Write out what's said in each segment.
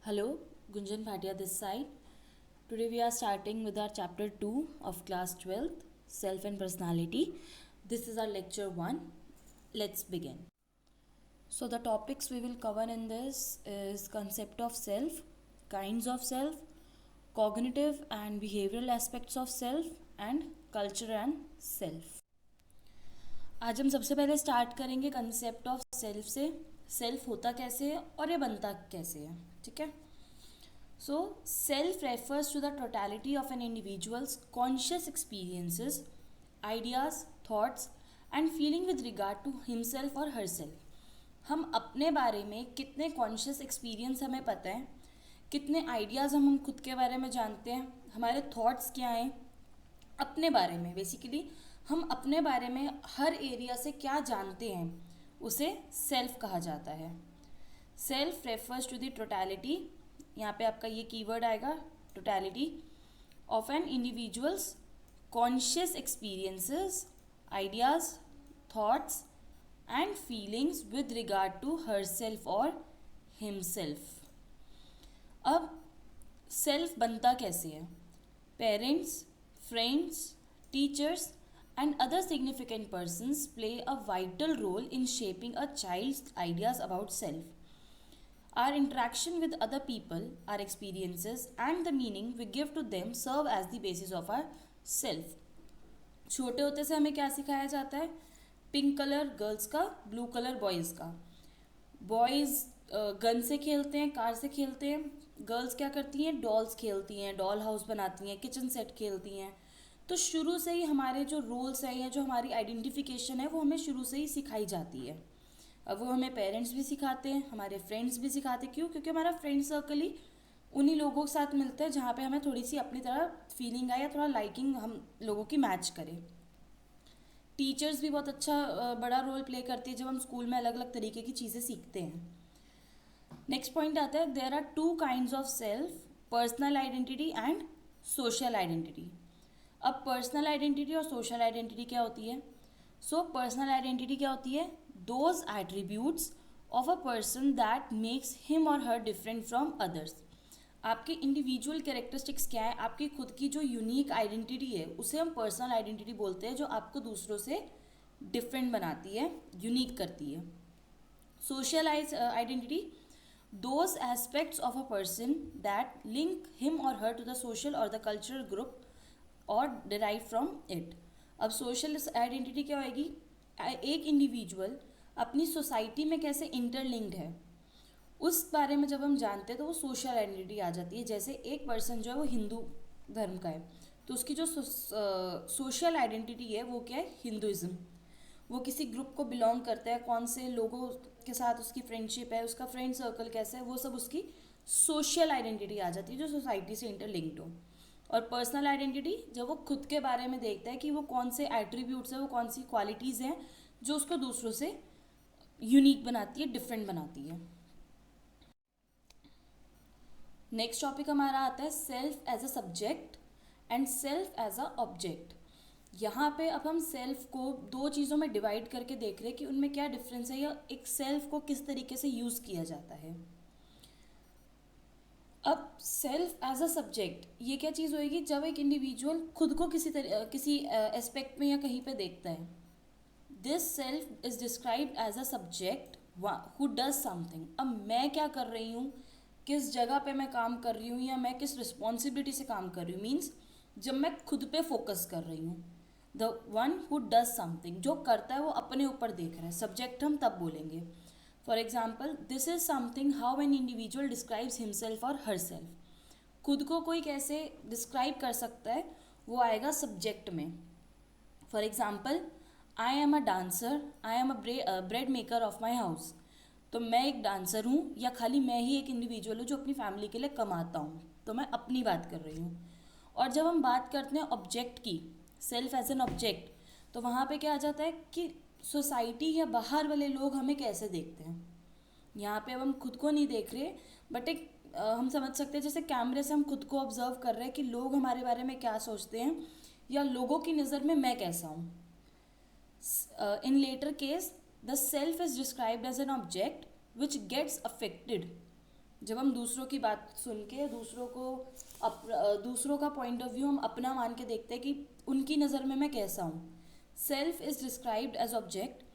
Hello, Gunjan Bhatia this side. Today we are starting with our chapter 2 of class 12th, Self and Personality. This is our lecture 1. Let's begin. So the topics we will cover in this is concept of self, kinds of self, cognitive and behavioral aspects of self and culture and self. आज हम सबसे पहले start करेंगे concept of self से. Self होता कैसे है और ये बनता कैसे है. ठीक है. So, self refers to the totality of an individual's conscious experiences, ideas, thoughts and feeling with regard to himself or herself. हम अपने बारे में कितने कॉन्शियस एक्सपीरियंस हमें पता है, कितने आइडियाज़ हम खुद के बारे में जानते हैं, हमारे थॉट्स क्या हैं अपने बारे में. बेसिकली हम अपने बारे में हर एरिया से क्या जानते हैं उसे सेल्फ कहा जाता है. Self refers to the totality, यहाँ पे आपका ये कीवर्ड आएगा totality, of an individuals conscious experiences, ideas, thoughts and feelings with regard to her self और हिमसेल्फ. अब सेल्फ बनता कैसे है. Parents, friends, teachers and other significant persons play a vital role in shaping a child's ideas about self. Our interaction with other people, our experiences and the meaning we give to them serve as the basis of our self. छोटे होते से हमें क्या सिखाया जाता है. Pink colour girls का, blue colour boys का. बॉयज़ गन से खेलते हैं, कार से खेलते हैं. गर्ल्स क्या करती हैं, डॉल्स खेलती हैं, डॉल हाउस बनाती हैं, किचन सेट खेलती हैं. तो शुरू से ही हमारे जो रोल्स हैं या जो हमारी आइडेंटिफिकेशन है वो हमें शुरू से ही सिखाई जाती है. अब वो हमें पेरेंट्स भी सिखाते हैं, हमारे फ्रेंड्स भी सिखाते हैं. क्यों? क्योंकि हमारा फ्रेंड सर्कल ही उन्हीं लोगों के साथ मिलता है जहाँ पे हमें थोड़ी सी अपनी तरह फीलिंग आए या थोड़ा लाइकिंग हम लोगों की मैच करें. टीचर्स भी बहुत अच्छा बड़ा रोल प्ले करती है जब हम स्कूल में अलग अलग तरीके की चीज़ें सीखते हैं. नेक्स्ट पॉइंट आता है, there are two kinds of self, personal identity and social identity. अब पर्सनल आइडेंटिटी और सोशल आइडेंटिटी क्या होती है. सो पर्सनल आइडेंटिटी क्या होती है, those attributes of a person that makes him और हर डिफरेंट फ्रॉम अदर्स. आपके इंडिविजुअल कैरेक्टरिस्टिक्स क्या है, आपकी खुद की जो यूनिक आइडेंटिटी है उसे हम पर्सनल आइडेंटिटी बोलते हैं, जो आपको दूसरों से डिफरेंट बनाती है, यूनिक करती है. Social identity, those aspects of a person that link him और हर टू द सोशल और द कल्चरल ग्रुप और डिराइव फ्रॉम इट. अब सोशल आइडेंटिटी क्या होएगी, एक इंडिविजुअल अपनी सोसाइटी में कैसे इंटरलिंक्ड है उस बारे में जब हम जानते हैं तो वो सोशल आइडेंटिटी आ जाती है. जैसे एक पर्सन जो है वो हिंदू धर्म का है तो उसकी जो सोशल आइडेंटिटी है वो क्या है, हिंदुइज्म. वो किसी ग्रुप को बिलोंग करता है, कौन से लोगों के साथ उसकी फ्रेंडशिप है, उसका फ्रेंड सर्कल कैसा है, वो सब उसकी सोशल आइडेंटिटी आ जाती है जो सोसाइटी से इंटरलिंक्ड हो. और पर्सनल आइडेंटिटी जब वो खुद के बारे में देखता है कि वो कौन से एट्रीब्यूट्स हैं, वो कौन सी क्वालिटीज़ हैं जो उसको दूसरों से यूनिक बनाती है, डिफरेंट बनाती है. नेक्स्ट टॉपिक हमारा आता है self as a subject and self as a object. यहाँ पे अब हम सेल्फ को दो चीज़ों में डिवाइड करके देख रहे हैं कि उनमें क्या डिफरेंस है या एक सेल्फ को किस तरीके से यूज़ किया जाता है. अब सेल्फ एज अ सब्जेक्ट ये क्या चीज़ होएगी, जब एक इंडिविजुअल खुद को किसी एस्पेक्ट में या कहीं पे देखता है. This self is described as a subject who does something. अब मैं क्या कर रही हूँ, किस जगह पे मैं काम कर रही हूँ या मैं किस रिस्पॉन्सिबिलिटी से काम कर रही हूँ, मीन्स जब मैं खुद पे फोकस कर रही हूँ. The one who does something, जो करता है वो अपने ऊपर देख रहा है. सब्जेक्ट हम तब बोलेंगे. For example, this is something how an individual describes himself और हर सेल्फ. खुद को कोई कैसे डिस्क्राइब कर सकता है वो आएगा सब्जेक्ट में. For example, I am a dancer, I am a bread maker of my house. तो मैं एक डांसर हूँ या खाली मैं ही एक इंडिविजुअल हूँ जो अपनी फैमिली के लिए कमाता हूँ, तो मैं अपनी बात कर रही हूँ. और जब हम बात करते हैं ऑब्जेक्ट की, सेल्फ एज एन ऑब्जेक्ट, तो वहाँ पे क्या आ जाता है कि सोसाइटी या बाहर वाले लोग हमें कैसे देखते हैं. यहाँ पे अब हम खुद को नहीं देख रहे, बट एक हम समझ सकते हैं जैसे कैमरे से हम खुद को ऑब्जर्व कर रहे हैं कि लोग हमारे बारे में क्या सोचते हैं या लोगों की नज़र में मैं कैसा हूँ. In later case the self is described as an object which gets affected जब हम दूसरों की बात सुन के दूसरों का पॉइंट ऑफ व्यू हम अपना मान के देखते हैं कि उनकी नज़र में मैं कैसा हूँ. Self is described as object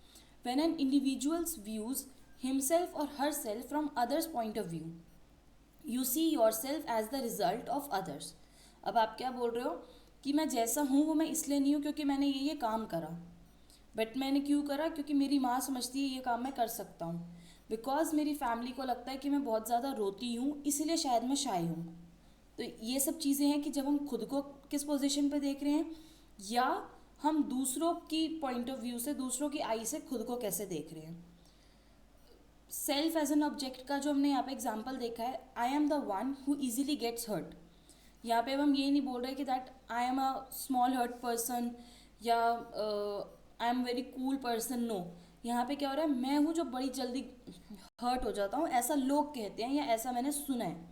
when an individual views himself or herself from others' point of view. You see yourself as the result of others. अब आप क्या बोल रहे हो कि मैं जैसा हूँ वो मैं इसलिए नहीं हूँ क्योंकि मैंने ये काम करा, बट मैंने क्यों करा, क्योंकि मेरी माँ समझती है ये काम मैं कर सकता हूँ, बिकॉज मेरी फैमिली को लगता है कि मैं बहुत ज़्यादा रोती हूँ इसलिए शायद मैं शाय हूँ. तो ये सब चीज़ें हैं कि जब हम खुद को किस पोजीशन पे देख रहे हैं, या हम दूसरों की पॉइंट ऑफ व्यू से, दूसरों की आई से खुद को कैसे देख रहे हैं. सेल्फ एज एन ऑब्जेक्ट का जो हमने यहाँ पे एग्जाम्पल देखा है, I am the one who easily gets hurt. यहाँ पे अब हम ये नहीं बोल रहे कि that I am a small hurt person या I am very cool person. No, यहाँ पे क्या हो रहा है, मैं हूँ जो बड़ी जल्दी हर्ट हो जाता हूँ, ऐसा लोग कहते हैं या ऐसा मैंने सुना है.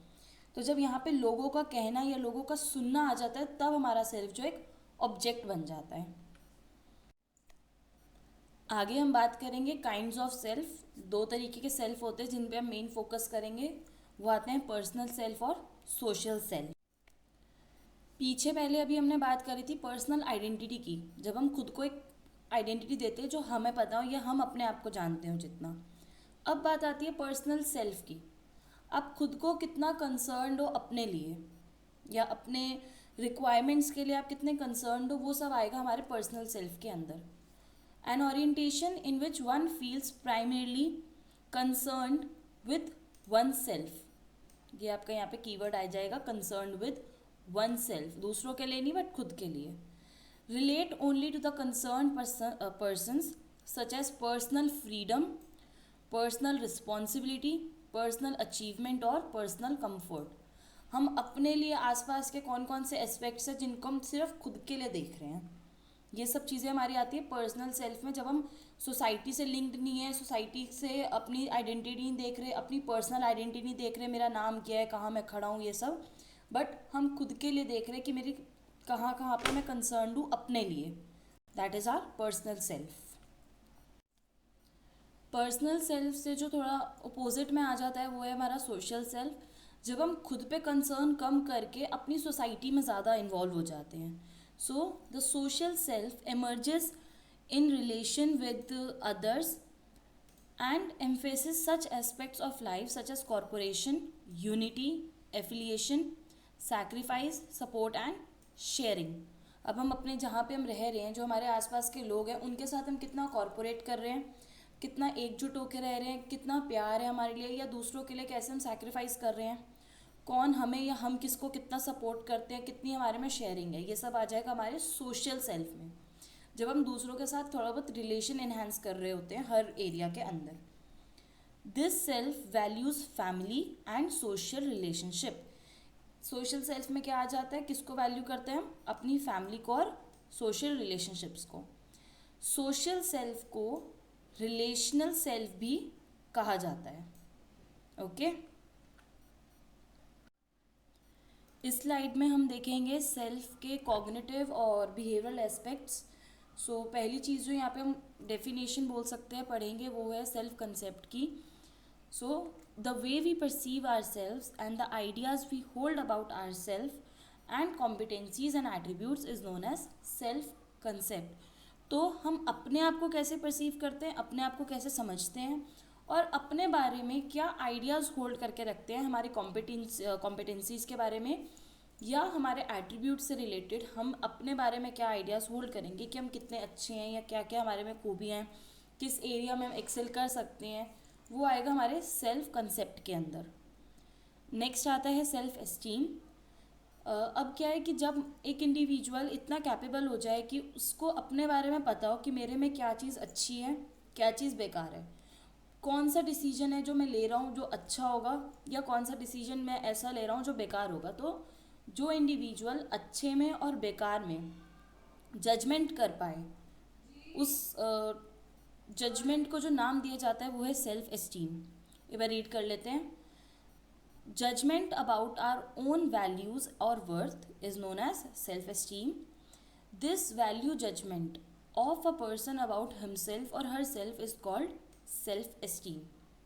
तो जब यहाँ पे लोगों का कहना या लोगों का सुनना आ जाता है, तब हमारा सेल्फ जो एक ऑब्जेक्ट बन जाता है. आगे हम बात करेंगे काइंड्स ऑफ सेल्फ. दो तरीके के सेल्फ होते हैं जिन पे हम मेन फोकस करेंगे. वो आते हैं पर्सनल सेल्फ और सोशल सेल्फ. पीछे पहले अभी हमने बात करी थी पर्सनल आइडेंटिटी की, जब हम खुद को एक आइडेंटिटी देते हैं जो हमें पता हो या हम अपने आप को जानते हो जितना. अब बात आती है पर्सनल सेल्फ की. आप खुद को कितना कंसर्न्ड हो अपने लिए या अपने रिक्वायरमेंट्स के लिए आप कितने कंसर्न्ड हो, वो सब आएगा हमारे पर्सनल सेल्फ के अंदर. An orientation in which one feels primarily concerned with oneself. ये आपका यहाँ पे कीवर्ड आ जाएगा, concerned with oneself. दूसरों के लिए नहीं बट खुद के लिए. Relate only to the concerned persons such as personal freedom, personal responsibility, personal achievement और personal comfort. हम अपने लिए आसपास के कौन कौन से एस्पेक्ट्स हैं जिनको हम सिर्फ खुद के लिए देख रहे हैं, ये सब चीज़ें हमारी आती है पर्सनल सेल्फ में. जब हम सोसाइटी से लिंक्ड नहीं है, सोसाइटी से अपनी आइडेंटिटी नहीं देख रहे, अपनी पर्सनल आइडेंटिटी नहीं देख रहे, मेरा नाम क्या है, कहाँ मैं खड़ा हूँ, ये सब, बट हम खुद के लिए देख रहे हैं कि मेरी कहाँ कहाँ पे मैं कंसर्न हूँ अपने लिए. That is our personal self. Personal self से जो थोड़ा अपोजिट में आ जाता है वो है हमारा सोशल सेल्फ. जब हम खुद पे कंसर्न कम करके अपनी सोसाइटी में ज़्यादा इन्वॉल्व हो जाते हैं. So, the social self emerges in relation with others and emphasizes such aspects of life such as cooperation, unity, affiliation, sacrifice, support and sharing. अब हम अपने जहाँ पे हम रह रहे हैं, जो हमारे आसपास के लोग हैं, उनके साथ हम कितना कॉर्पोरेट कर रहे हैं, कितना एकजुट होकर रह रहे हैं, कितना प्यार है हमारे लिए, या दूसरों के लिए कैसे हम सैक्रिफाइस कर रहे हैं, कौन हमें या हम किसको कितना सपोर्ट करते हैं, कितनी हमारे में शेयरिंग है, ये सब आ जाएगा हमारे सोशल सेल्फ में. जब हम दूसरों के साथ थोड़ा बहुत रिलेशन एनहांस कर रहे होते हैं हर एरिया के अंदर. This self values family and social relationship. Social self में क्या आ जाता है, किसको वैल्यू करते हैं हम, अपनी फैमिली को और सोशल रिलेशनशिप्स को. सोशल सेल्फ को रिलेशनल सेल्फ भी कहा जाता है. ओके इस स्लाइड में हम देखेंगे सेल्फ के कॉग्निटिव और बिहेवियरल एस्पेक्ट्स. सो पहली चीज़ जो यहाँ पे हम डेफिनेशन बोल सकते हैं पढ़ेंगे वो है सेल्फ कंसेप्ट की. So the way we perceive our selves and the ideas we hold about our self and competencies and attributes is known as self concept. तो हम अपने आप को कैसे परसीव करते हैं, अपने आप को कैसे समझते हैं और अपने बारे में क्या आइडियाज़ होल्ड करके रखते हैं, हमारी कॉम्पिटेंसीज़ के बारे में या हमारे एट्रीब्यूट से रिलेटेड हम अपने बारे में क्या आइडियाज़ होल्ड करेंगे कि हम कितने अच्छे हैं या क्या क्या हमारे में खूबियाँ हैं, किस एरिया में हम एक्सेल कर सकते हैं, वो आएगा हमारे सेल्फ कंसेप्ट के अंदर. नेक्स्ट आता है सेल्फ एस्टीम. अब क्या है कि जब एक इंडिविजुअल इतना कैपेबल हो जाए कि उसको अपने बारे में पता हो कि मेरे में क्या चीज़ अच्छी है, क्या चीज़ बेकार है, कौन सा डिसीजन है जो मैं ले रहा हूँ जो अच्छा होगा या कौन सा डिसीजन मैं ऐसा ले रहा हूँ जो बेकार होगा. तो जो इंडिविजुअल अच्छे में और बेकार में जजमेंट कर पाए, उस जजमेंट को जो नाम दिया जाता है वो है सेल्फ एस्टीम. एक बार रीड कर लेते हैं. Judgement about our own values और worth is known as self esteem. This value judgement of a person about himself और her self is called self esteem.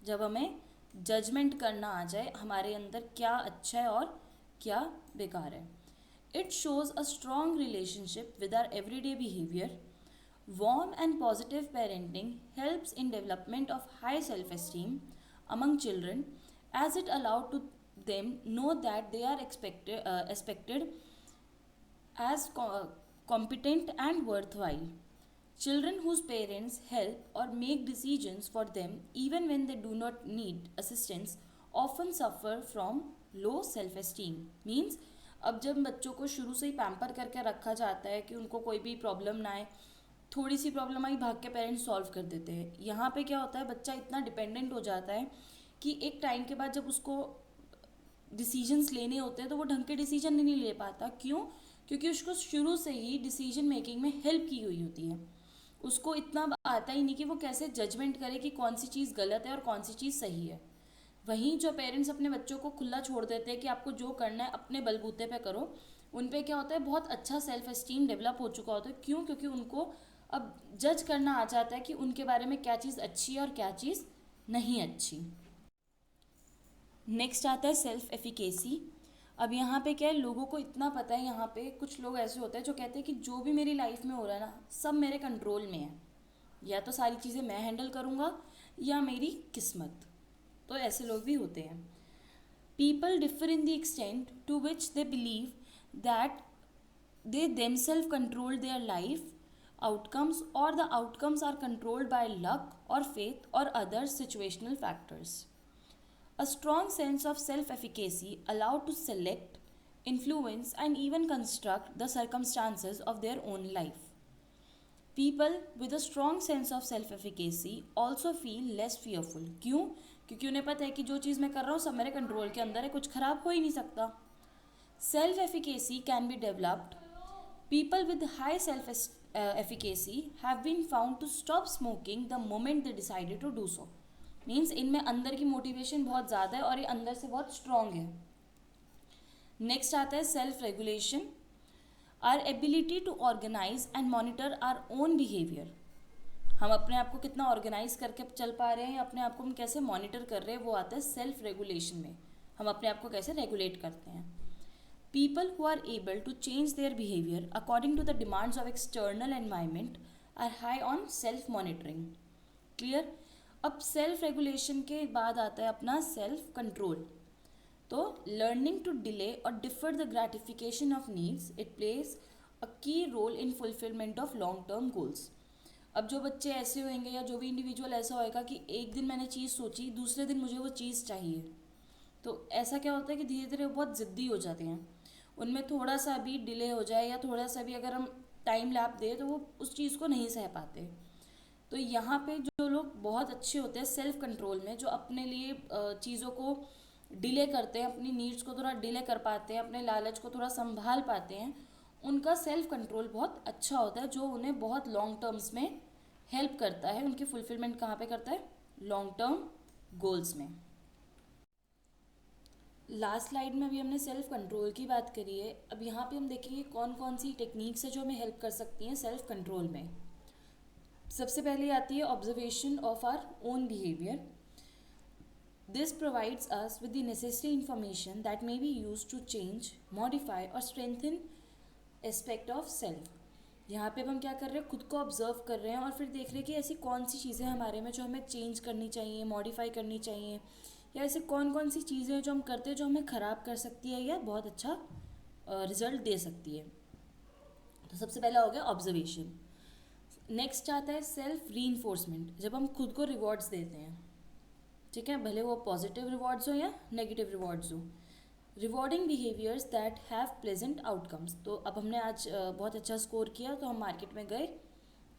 जब हमें जजमेंट करना आ जाए हमारे अंदर क्या अच्छा है और क्या बेकार है. It shows a strong relationship with our everyday behaviour. Warm and positive parenting helps in development of high self-esteem among children as it allows to them know that they are expected as competent and worthwhile. Children whose parents help or make decisions for them even when they do not need assistance often suffer from low self-esteem. Means अब जब बच्चों को शुरू से ही pamper करके रखा जाता है कि उनको कोई भी प्रॉब्लम ना आए, थोड़ी सी प्रॉब्लम आई भाग के पेरेंट्स सॉल्व कर देते हैं. यहाँ पे क्या होता है, बच्चा इतना डिपेंडेंट हो जाता है कि एक टाइम के बाद जब उसको डिसीजंस लेने होते हैं तो वो ढंग के डिसीजन नहीं ले पाता. क्यों? क्योंकि उसको शुरू से ही डिसीजन मेकिंग में हेल्प की हुई होती है. उसको इतना आता ही नहीं कि वो कैसे जजमेंट करे कि कौन सी चीज़ गलत है और कौन सी चीज़ सही है. वहीं जो पेरेंट्स अपने बच्चों को खुला छोड़ देते हैं कि आपको जो करना है अपने बलबूते पे करो, उन पे क्या होता है, बहुत अच्छा सेल्फ एस्टीम डेवलप हो चुका होता है. क्यों? क्योंकि उनको अब जज करना आ जाता है कि उनके बारे में क्या चीज़ अच्छी है और क्या चीज़ नहीं अच्छी. नेक्स्ट आता है सेल्फ एफिकेसी. अब यहाँ पे क्या है, लोगों को इतना पता है, यहाँ पे कुछ लोग ऐसे होते हैं जो कहते हैं कि जो भी मेरी लाइफ में हो रहा है ना, सब मेरे कंट्रोल में है, या तो सारी चीज़ें मैं हैंडल करूँगा या मेरी किस्मत. तो ऐसे लोग भी होते हैं. People differ in the extent to which they believe that they themselves control their life outcomes, or the outcomes are controlled by luck or faith or other situational factors. A strong sense of self-efficacy allowed to select, influence and even construct the circumstances of their own life. People with a strong sense of self-efficacy also feel less fearful. क्यों? क्योंकि उन्हें पता है कि जो चीज़ मैं कर रहा हूँ सब मेरे कंट्रोल के अंदर है, कुछ खराब हो ही नहीं सकता. Self-efficacy can be developed. People with high self-efficacy have been found to stop smoking the moment they decided to do so. Means इनमें अंदर की मोटिवेशन बहुत ज़्यादा है और ये अंदर से बहुत स्ट्रॉन्ग है. नेक्स्ट आता है self regulation. Our ability to organise and monitor our own behaviour. हम अपने आप को कितना ऑर्गेनाइज करके चल पा रहे हैं, अपने आप को हम कैसे मॉनिटर कर रहे हैं, वो आता है सेल्फ रेगुलेशन में. हम अपने आप को कैसे रेगुलेट करते हैं. People who are able to change their behavior according to the demands of external environment are high on self-monitoring. Clear? अब सेल्फ रेगुलेशन के बाद आता है अपना सेल्फ कंट्रोल. तो लर्निंग टू डिले और defer the gratification of needs, it plays a key role in fulfilment of long term goals. अब जो बच्चे ऐसे होंगे या जो भी इंडिविजुअल ऐसा होएगा कि एक दिन मैंने चीज़ सोची, दूसरे दिन मुझे वो चीज़ चाहिए, तो ऐसा क्या होता है कि धीरे धीरे बहुत ज़िद्दी हो जाते हैं. उनमें थोड़ा सा भी डिले हो जाए या थोड़ा सा भी अगर हम टाइम लैप दें तो वो उस चीज़ को नहीं सह पाते. तो यहाँ पे जो लोग बहुत अच्छे होते हैं सेल्फ कंट्रोल में, जो अपने लिए चीज़ों को डिले करते हैं, अपनी नीड्स को थोड़ा डिले कर पाते हैं, अपने लालच को थोड़ा संभाल पाते हैं, उनका सेल्फ कंट्रोल बहुत अच्छा होता है, जो उन्हें बहुत लॉन्ग टर्म्स में हेल्प करता है. उनकी फुलफिलमेंट कहाँ पे करता है? लॉन्ग टर्म गोल्स में. लास्ट स्लाइड में अभी हमने सेल्फ कंट्रोल की बात करी है. अब यहाँ पे हम देखेंगे कौन कौन सी टेक्निक्स है जो हमें हेल्प कर सकती हैं सेल्फ कंट्रोल में. सबसे पहले आती है observation of our own behaviour. This provides us with the necessary information that may be use to change, modify और स्ट्रेंथन एस्पेक्ट ऑफ सेल्फ. यहाँ पे अब हम क्या कर रहे हैं, खुद को ऑब्जर्व कर रहे हैं और फिर देख रहे हैं कि ऐसी कौन सी चीज़ें हमारे में जो हमें चेंज करनी चाहिए, मॉडिफाई करनी चाहिए, या ऐसे कौन कौन सी चीज़ें जो हम करते हैं जो हमें ख़राब कर सकती है या बहुत अच्छा रिजल्ट दे सकती है. तो सबसे पहला हो गया ऑब्जर्वेशन. नेक्स्ट आता है सेल्फ रीइंफोर्समेंट. जब हम खुद को रिवॉर्ड्स देते हैं, ठीक है, भले वो पॉजिटिव रिवॉर्ड्स हो या नेगेटिव रिवॉर्ड्स हो. Rewarding behaviours that have pleasant outcomes. तो अब हमने आज बहुत अच्छा स्कोर किया तो हम मार्केट में गए,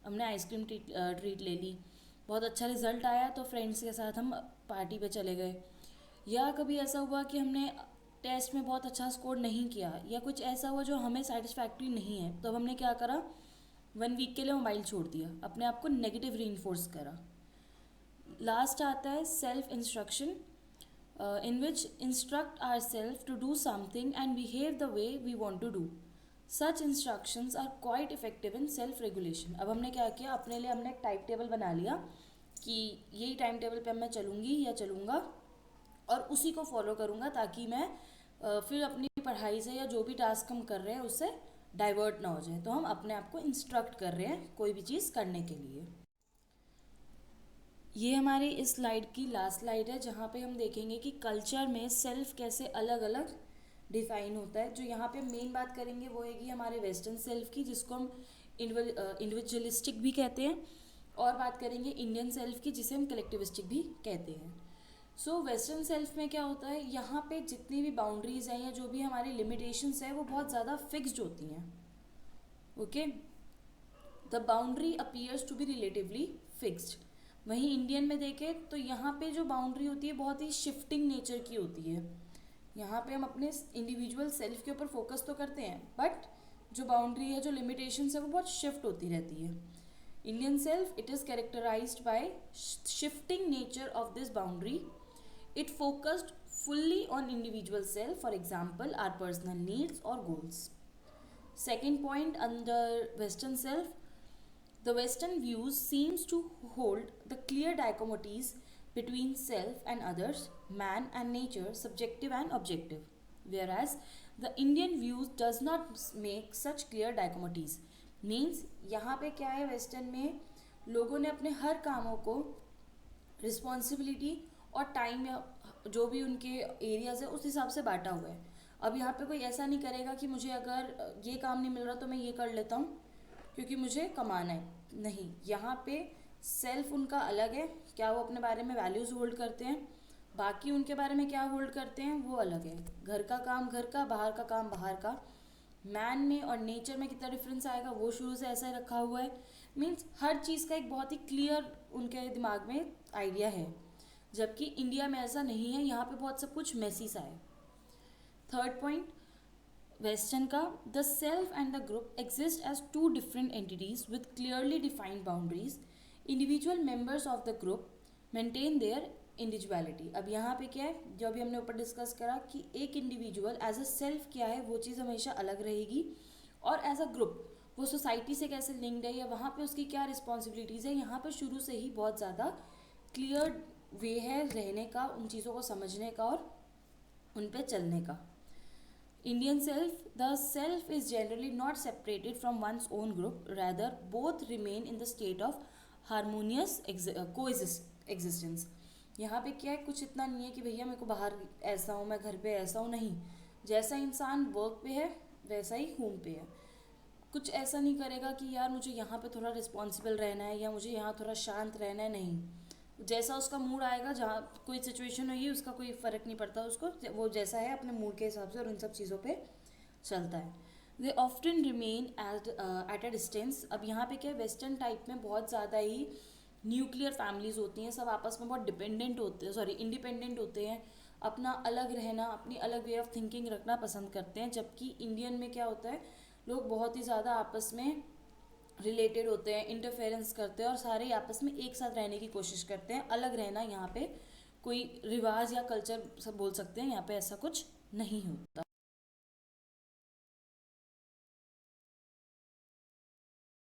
हमने आइसक्रीम ट्रीट ले ली, बहुत अच्छा रिजल्ट आया तो फ्रेंड्स के साथ हम पार्टी पे चले गए. या कभी ऐसा हुआ कि हमने टेस्ट में बहुत अच्छा स्कोर नहीं किया या कुछ ऐसा हुआ जो हमें सेटिस्फैक्ट्री नहीं है, तो अब हमने क्या करा, 1 वीक के लिए मोबाइल छोड़ दिया, अपने आप को नेगेटिव रीइंफोर्स करा. लास्ट आता है self instruction, in which instruct ourselves to do something and behave the way we want to do. Such instructions are quite effective in self regulation. अब हमने क्या किया, अपने लिए हमने एक टाइम टेबल बना लिया कि यही टाइम टेबल पे मैं चलूँगी या चलूँगा और उसी को फॉलो करूँगा ताकि मैं फिर अपनी पढ़ाई से या जो भी टास्क हम कर रहे हैं उससे डाइवर्ट ना हो जाए। तो हम अपने आप को इंस्ट्रक्ट कर रहे हैं कोई भी चीज़ करने के लिए। ये हमारी इस स्लाइड की लास्ट स्लाइड है जहाँ पे हम देखेंगे कि कल्चर में सेल्फ कैसे अलग अलग डिफाइन होता है। जो यहाँ पे मेन बात करेंगे वो है हमारे वेस्टर्न सेल्फ की, जिसको हम इंडिविजुअलिस्टिक भी कहते हैं, और बात करेंगे इंडियन सेल्फ की, जिसे हम कलेक्टिविस्टिक भी कहते हैं। सो वेस्टर्न सेल्फ में क्या होता है, यहाँ पे जितनी भी बाउंड्रीज हैं या जो भी हमारी लिमिटेशंस है वो बहुत ज़्यादा फिक्स्ड होती हैं। Okay, the boundary appears to be relatively fixed. वहीं इंडियन में देखें तो यहाँ पे जो बाउंड्री होती है बहुत ही शिफ्टिंग नेचर की होती है। यहाँ पे हम अपने इंडिविजुअल सेल्फ के ऊपर फोकस तो करते हैं, बट जो बाउंड्री है, जो लिमिटेशंस है, वो बहुत शिफ्ट होती रहती है। Indian self, it is characterised by shifting nature of this boundary. It focused fully on individual self, for example, our personal needs or goals. Second point, under Western self, the Western views seems to hold the clear dichotomies between self and others, man and nature, subjective and objective, whereas the Indian views does not make such clear dichotomies. Means यहाँ पे क्या है, western में लोगों ने अपने हर कामों को रिस्पॉन्सिबिलिटी और टाइम या जो भी उनके एरियाज है उस हिसाब से बांटा हुआ है। अब यहाँ पे कोई ऐसा नहीं करेगा कि मुझे अगर ये काम नहीं मिल रहा तो मैं ये कर लेता हूँ क्योंकि मुझे कमाना है। नहीं, यहाँ पे सेल्फ उनका अलग है, क्या वो अपने बारे में वैल्यूज़ होल्ड करते हैं, बाकी उनके बारे में क्या होल्ड करते हैं वो अलग है। घर का काम घर का, बाहर का काम बाहर का। मैन में और नेचर में कितना डिफरेंस आएगा वो शुरू से ऐसा ही रखा हुआ है। मीन्स हर चीज़ का एक बहुत ही क्लियर उनके दिमाग में आइडिया है, जबकि इंडिया में ऐसा नहीं है, यहाँ पे बहुत सब कुछ मैसी सा है। थर्ड पॉइंट वेस्टर्न का, the self and the group exist as two different entities with clearly defined boundaries. Individual members of the group maintain their individuality. अब यहाँ पे क्या है, जो अभी हमने ऊपर डिस्कस करा कि एक इंडिविजुअल एज अ सेल्फ क्या है, वो चीज़ हमेशा अलग रहेगी, और एज अ ग्रुप वो सोसाइटी से कैसे लिंक्ड है या वहाँ पे उसकी क्या रिस्पॉन्सिबिलिटीज़ है, यहाँ पर शुरू से ही बहुत ज़्यादा क्लियर वे है रहने का, उन चीज़ों को समझने का और उन पे चलने का. Indian self, the self is generally not separated from one's own group, rather both remain in the state of harmonious को एग्जिस्टेंस. यहाँ पे क्या है, कुछ इतना नहीं है कि भैया मेरे को बाहर ऐसा हूँ, मैं घर पे ऐसा हूँ. नहीं, जैसा इंसान वर्क पे है वैसा ही होम पे है. कुछ ऐसा नहीं करेगा कि यार मुझे यहाँ पे थोड़ा रिस्पॉन्सिबल रहना है या मुझे यहाँ थोड़ा शांत रहना है. नहीं, जैसा उसका मूड आएगा, जहाँ कोई सिचुएशन होगी उसका कोई फ़र्क नहीं पड़ता उसको, वो जैसा है अपने मूड के हिसाब से और उन सब चीज़ों पे चलता है. They often remain at a distance. अब यहाँ पे क्या है, वेस्टर्न टाइप में बहुत ज़्यादा ही न्यूक्लियर फैमिलीज़ होती हैं, सब आपस में बहुत डिपेंडेंट होते हैं, इंडिपेंडेंट होते हैं, अपना अलग रहना, अपनी अलग वे ऑफ थिंकिंग रखना पसंद करते हैं. जबकि इंडियन में क्या होता है, लोग बहुत ही ज़्यादा आपस में रिलेटेड होते हैं, इंटरफेरेंस करते हैं और सारे आपस में एक साथ रहने की कोशिश करते हैं. अलग रहना यहाँ पे कोई रिवाज या कल्चर सब बोल सकते हैं, यहाँ पे ऐसा कुछ नहीं होता.